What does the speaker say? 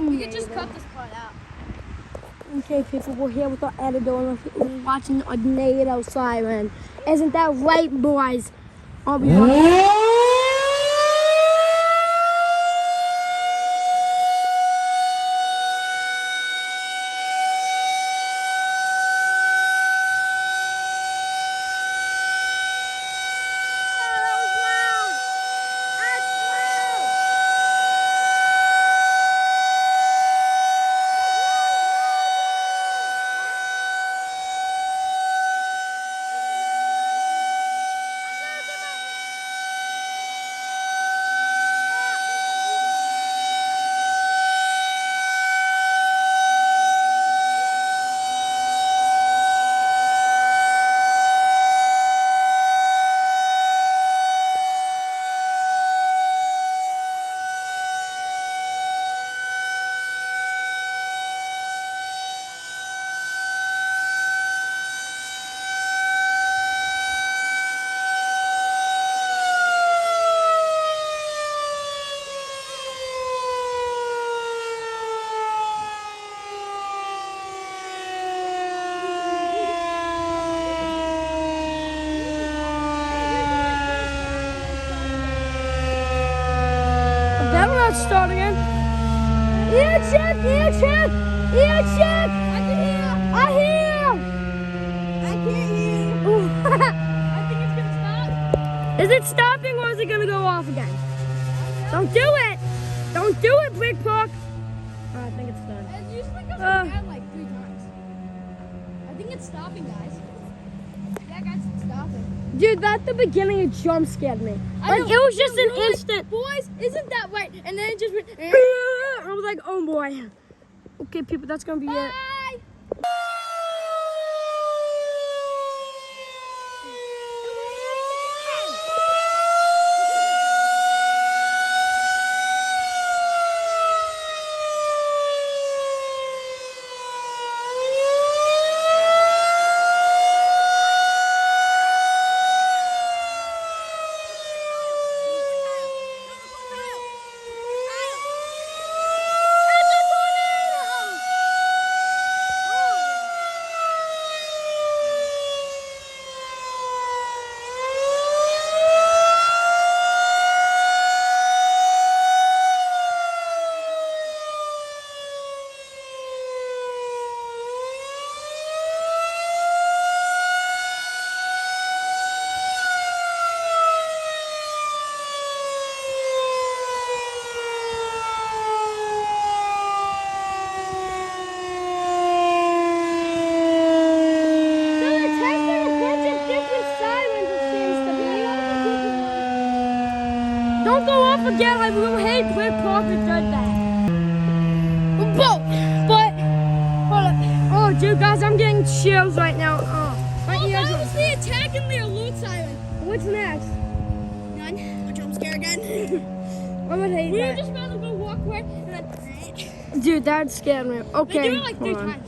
We could just cut this part out. Okay, people, we're here with our editor and we're watching a tornado siren. Isn't that right, boys? I'll be watching. Start again. Ear check, ear check, ear check. I can hear. I hear. I can't hear. I think it's gonna stop. Is it stopping or is it gonna go off again? Don't do it. Don't do it, Brook. I think it's done. It usually goes down like 3 times. I think it's stopping, guys. Yeah, guys, it's stopping. Dude, that the beginning it jump scared me. Like it was just an instant. Boys, isn't that right? And then it just went. I was like, oh boy. Okay, people, that's gonna be it. Don't go off again, I will hate Brook does that. But, hold up. Oh, dude, guys, I'm getting chills right now. Oh, my ears That was the attack and the alert siren. What's next? None. A jump scare again. I would hate We that. were just about to go walk away and then. Dude, that scared me. Okay. They do it like 3 times.